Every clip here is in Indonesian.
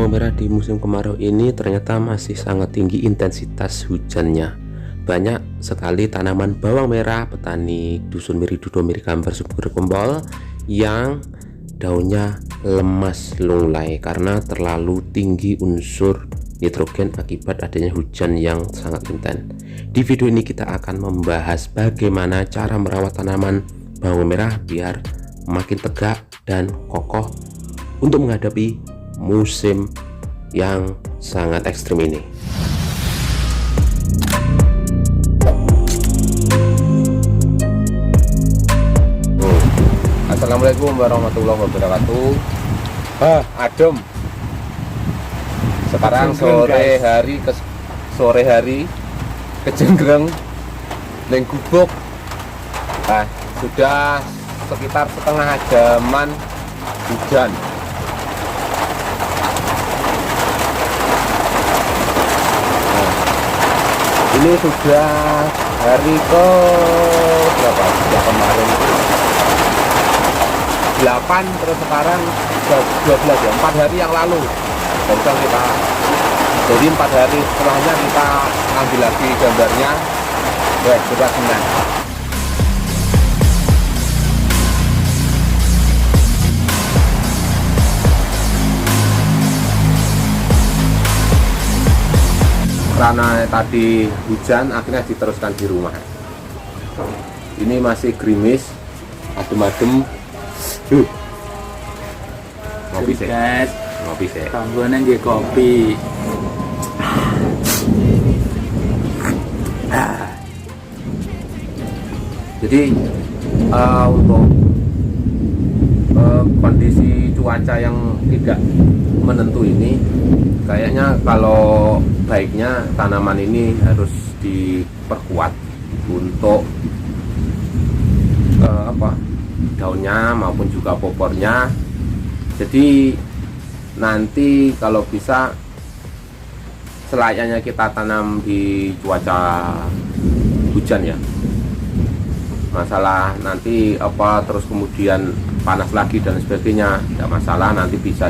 bawang merah di musim kemarau ini ternyata masih sangat tinggi intensitas hujannya. Banyak sekali tanaman bawang merah petani dusun Miridudo Mirikambar Subur Kempol yang daunnya lemas lunglai karena terlalu tinggi unsur nitrogen akibat adanya hujan yang sangat intens. Di video ini kita akan membahas bagaimana cara merawat tanaman bawang merah biar makin tegak dan kokoh untuk menghadapi musim yang sangat ekstrim ini. Assalamualaikum warahmatullahi wabarakatuh. Adem. Sekarang sore hari kejenggreng neng gubuk. Sudah sekitar setengah jaman hujan. Ini sudah hari ke berapa? Sudah kemarin itu 8, terus sekarang 12 ya, 4 hari yang lalu barusan kita, jadi 4 hari setelahnya kita ambil lagi gambarnya. Sudah senang. Karena tadi hujan akhirnya diteruskan di rumah. Ini masih gerimis, adem-adem. Ngopi sih, ngopi sih. Tanggungan nggih kopi. Jadi untuk kondisi cuaca yang tidak menentu ini, kayaknya kalau baiknya tanaman ini harus diperkuat untuk daunnya maupun juga popornya. Jadi nanti kalau bisa selayaknya kita tanam di cuaca hujan ya. Masalah nanti terus kemudian panas lagi dan sebagainya, tidak masalah, nanti bisa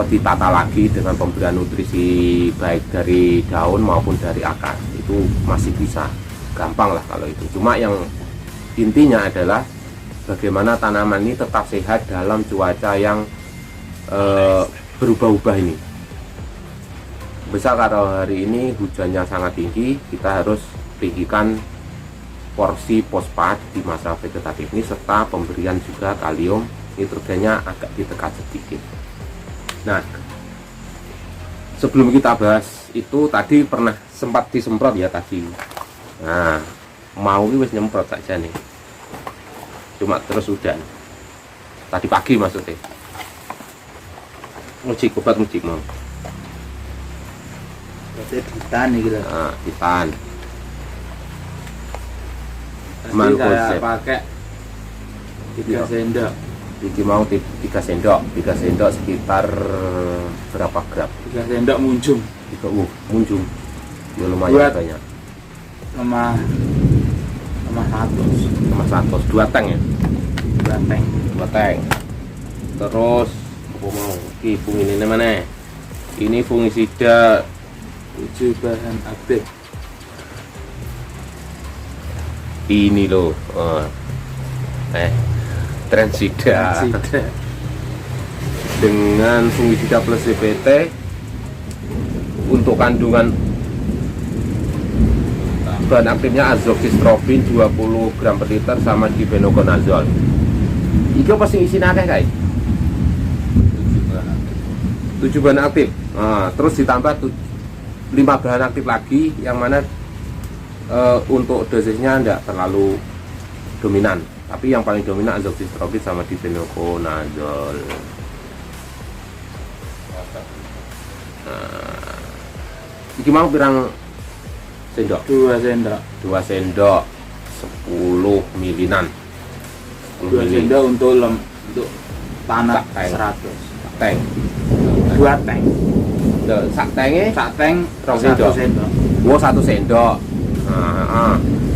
ditata lagi dengan pemberian nutrisi baik dari daun maupun dari akar. Itu masih bisa, gampang lah kalau itu. Cuma yang intinya adalah bagaimana tanaman ini tetap sehat dalam cuaca yang berubah-ubah ini. Besar kalau hari ini hujannya sangat tinggi, kita harus tinggikan porsi fosfat di masa vegetatif ini, serta pemberian juga kalium, nitrogennya agak ditekan sedikit. Nah, sebelum kita bahas itu, tadi pernah sempat disemprot ya tadi. Nah, mau wis nyemprot saja nih, cuma terus hujan tadi pagi maksudnya. Ngucik obat ngucik mau Titan nih gitu. nah, Titan Pasti kayak pakai 3 sendok. Iki mau 3 sendok sekitar berapa gram? 3 sendok munjung. Munjung ya, lumayan Buat banyak. Lemah 100 2 tank ya, 2 tank. Terus apa mau iki fungine mana? Ini fungisida 7 bahan aktif. Ini loh, Transida dengan fungisida plus CPT. Untuk kandungan bahan aktifnya azoxystrobin 20 gram per liter sama difenoconazole. Iki apa sing isine akeh kae? 7 bahan aktif. Nah, terus ditambah 5 bahan aktif lagi, yang mana untuk dosisnya tidak terlalu dominan, tapi yang paling dominan azoxystrobin sama difenoconazole. Iki mau pirang sendok? 2 sendok. 2 sendok 10 milinan. 2 sendok untuk tanah 100. Tank 2 tank. Sak tenge? Sak tank 1 sendok. 1 sendok.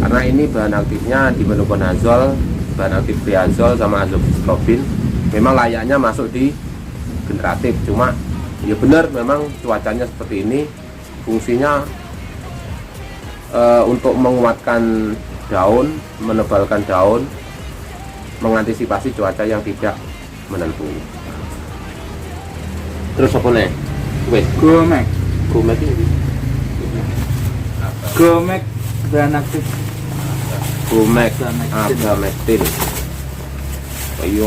Karena ini bahan aktifnya difenoconazole, bahan aktif triazole sama azoxystrobin, memang layaknya masuk di generatif. Cuma ya benar memang cuacanya seperti ini, fungsinya untuk menguatkan daun, menebalkan daun, mengantisipasi cuaca yang tidak menentu. Terus apa nih? Wes, Gomek. Gomek ini. Gomek bahan aktif. Gomek, Abamectin. Abamectin. Ayo,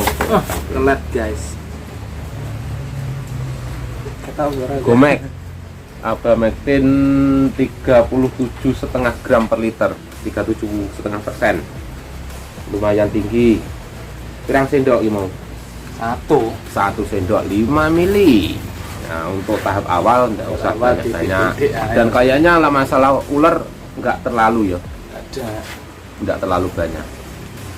Kelet guys. Kata Gomek, Abamectin 37,5 gram per liter, 37,5%. Lumayan tinggi. Pirang sendok ini mau? 1 sendok 5 mili. Nah, untuk tahap awal enggak usah Awal banyak-banyak. titik-titik, Dan kayaknya lah masalah ular enggak terlalu ya, ada. enggak terlalu banyak.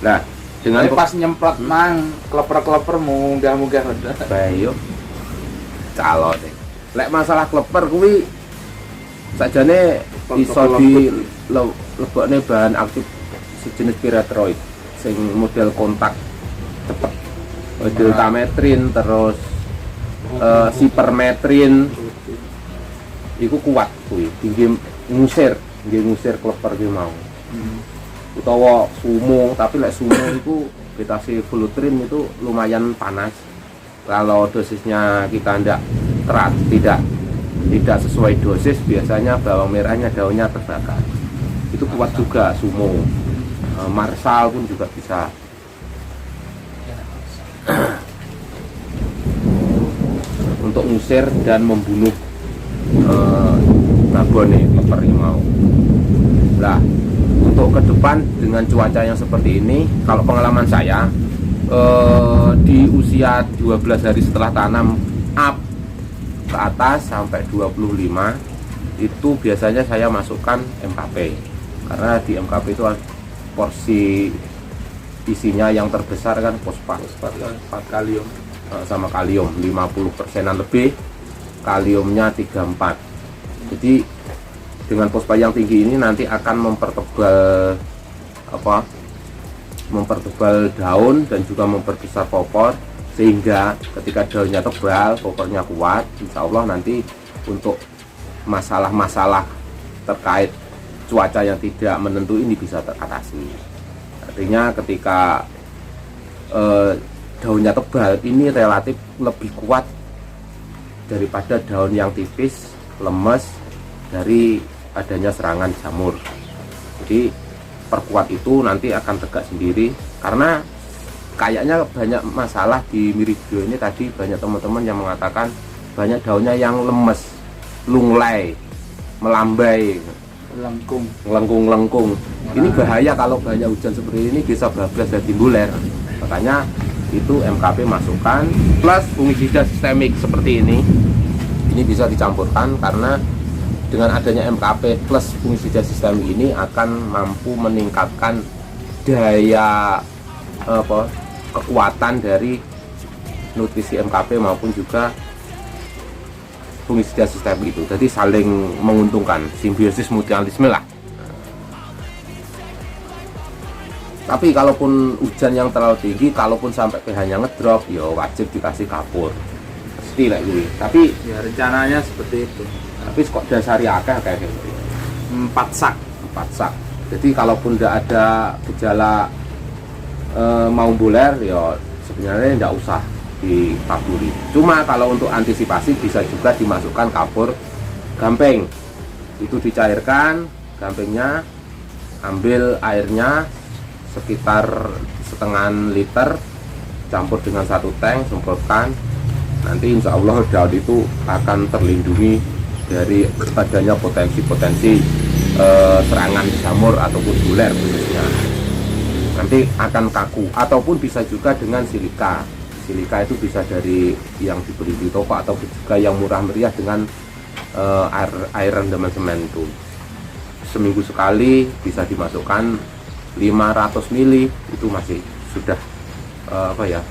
Nah, dengan Tapi pas nyemprot mang kleper-kleper munggah-munggah udah. bayo calo deh. Lek masalah kleper kuwi sajane iso di lebokne bahan aktif sejenis pirateroid sing model kontak cepet. Deltametrin terus sipermetrin iku kuat kuwi, tinggi ngusir kleper ki mau. Utawa sumo, tapi lek sumo itu beta-sifulutrin itu lumayan panas. Kalau dosisnya kita tidak sesuai dosis, biasanya bawang merahnya daunnya terbakar. Itu kuat juga sumo. Marsal pun juga bisa. Untuk ngusir dan membunuh babon kleper mau. Lah, untuk ke depan dengan cuaca yang seperti ini, kalau pengalaman saya di usia 12 hari setelah tanam up ke atas sampai 25 itu biasanya saya masukkan MKP, karena di MKP itu porsi isinya yang terbesar kan fosfat kalium. sama kalium 50%-an lebih, kaliumnya 34. Jadi dengan fosfat yang tinggi ini nanti akan mempertebal daun dan juga memperbesar popor, sehingga ketika daunnya tebal, popornya kuat, insya Allah nanti untuk masalah-masalah terkait cuaca yang tidak menentu ini bisa teratasi. Artinya ketika daunnya tebal ini relatif lebih kuat daripada daun yang tipis, lemes dari adanya serangan jamur. Jadi perkuat itu nanti akan tegak sendiri, karena kayaknya banyak masalah di Miridio ini. Tadi banyak teman-teman yang mengatakan banyak daunnya yang lemes, lunglai, melambai, lengkung. Ini bahaya kalau banyak hujan seperti ini, bisa bablas dan timbuler. Makanya itu MKP masukkan plus fungisida sistemik seperti ini bisa dicampurkan, karena dengan adanya MKP plus fungisida sistemik ini akan mampu meningkatkan daya kekuatan dari nutrisi MKP maupun juga fungisida sistemik itu. Jadi saling menguntungkan, simbiosis mutualisme lah. Tapi kalaupun hujan yang terlalu tinggi, kalaupun sampai pH-nya ngedrop, ya wajib dikasih kapur. Pasti lah ini. Tapi Ya rencananya seperti itu. tapi kok dasari akeh kayak gitu. 4 sak. 4 sak. Jadi kalaupun tidak ada gejala mau buler, ya sebenarnya tidak usah ditaburi. Cuma kalau untuk antisipasi bisa juga dimasukkan kapur gamping. Itu dicairkan gampingnya, ambil airnya sekitar setengah liter, campur dengan 1 tank, semprotkan. Nanti insya Allah daun itu akan terlindungi dari adanya potensi-potensi serangan jamur ataupun buler khususnya. Nanti akan kaku, ataupun bisa juga dengan silika. Silika itu bisa dari yang dibeli di toko atau juga yang murah meriah dengan air rendaman semen itu. Seminggu sekali bisa dimasukkan 500 ml, itu masih sudah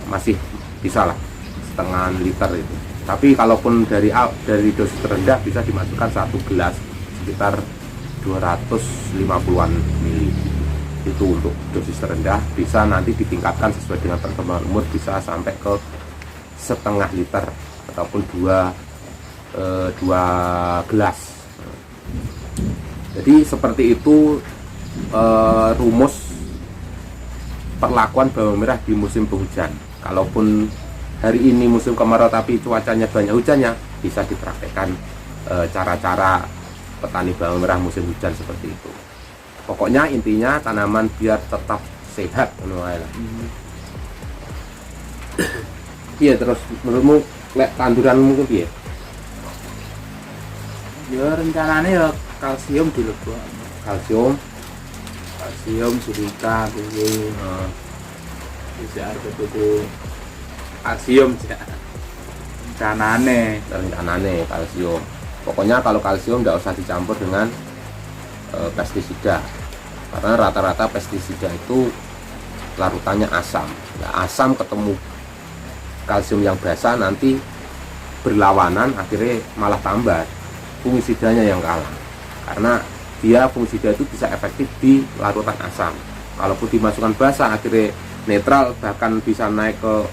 masih bisa lah, setengah liter itu. Tapi kalaupun dari dosis terendah bisa dimasukkan 1 gelas sekitar 250-an ml. Itu untuk dosis terendah. Bisa nanti ditingkatkan sesuai dengan perkembangan umur, bisa sampai ke setengah liter ataupun dua gelas. Jadi seperti itu rumus perlakuan bawang merah di musim penghujan. Kalaupun hari ini musim kemarau tapi cuacanya banyak hujannya, bisa dipraktekkan cara-cara petani bawang merah musim hujan seperti itu. Pokoknya intinya tanaman biar tetap sehat. Iya, terus menurutmu lek tanduranmu piye? Ya rencananya ya kalsium dilebok. Kalsium, Silika kuwi. Bisa ada tuku kalsium sih. Rencanane kalsium. Pokoknya kalau kalsium tidak usah dicampur dengan pestisida, karena rata-rata pestisida itu larutannya asam. Nah, asam ketemu kalsium yang basah nanti berlawanan, akhirnya malah tambah fungisidanya yang kalah, karena dia fungisida itu bisa efektif di larutan asam. Kalaupun dimasukkan basah akhirnya netral, bahkan bisa naik ke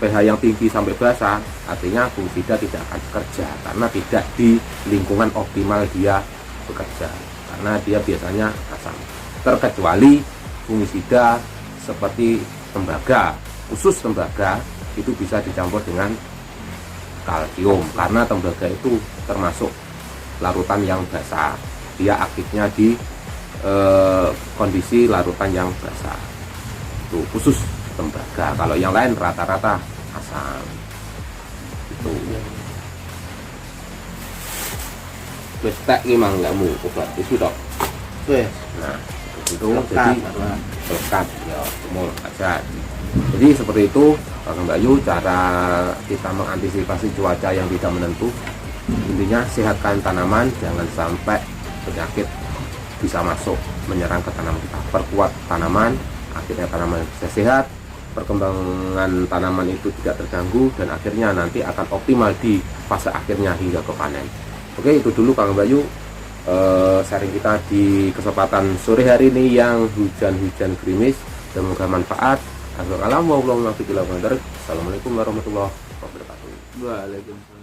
pH yang tinggi sampai basah, artinya fungisida tidak akan bekerja karena tidak di lingkungan optimal dia bekerja, karena dia biasanya asam. Terkecuali fungisida seperti tembaga, khusus tembaga itu bisa dicampur dengan kalsium, karena tembaga itu termasuk larutan yang basah, dia aktifnya di kondisi larutan yang basah, itu khusus tembaga. Kalau yang lain rata-rata asam itu. Wis tak iki mang kamu obat itu dok. Nah, itu jadi lekat ya, umum aja. Jadi seperti itu Kang Bayu cara kita mengantisipasi cuaca yang tidak menentu. Intinya sehatkan tanaman, jangan sampai penyakit bisa masuk menyerang ke tanaman kita. Perkuat tanaman, akhirnya tanaman bisa sehat, perkembangan tanaman itu tidak terganggu, dan akhirnya nanti akan optimal di fase akhirnya hingga ke panen. Oke, itu dulu Kang Bayu sharing kita di kesempatan sore hari ini yang hujan-hujan gerimis. Semoga manfaat. Assalamualaikum warahmatullahi wabarakatuh. Waalaikumsalam.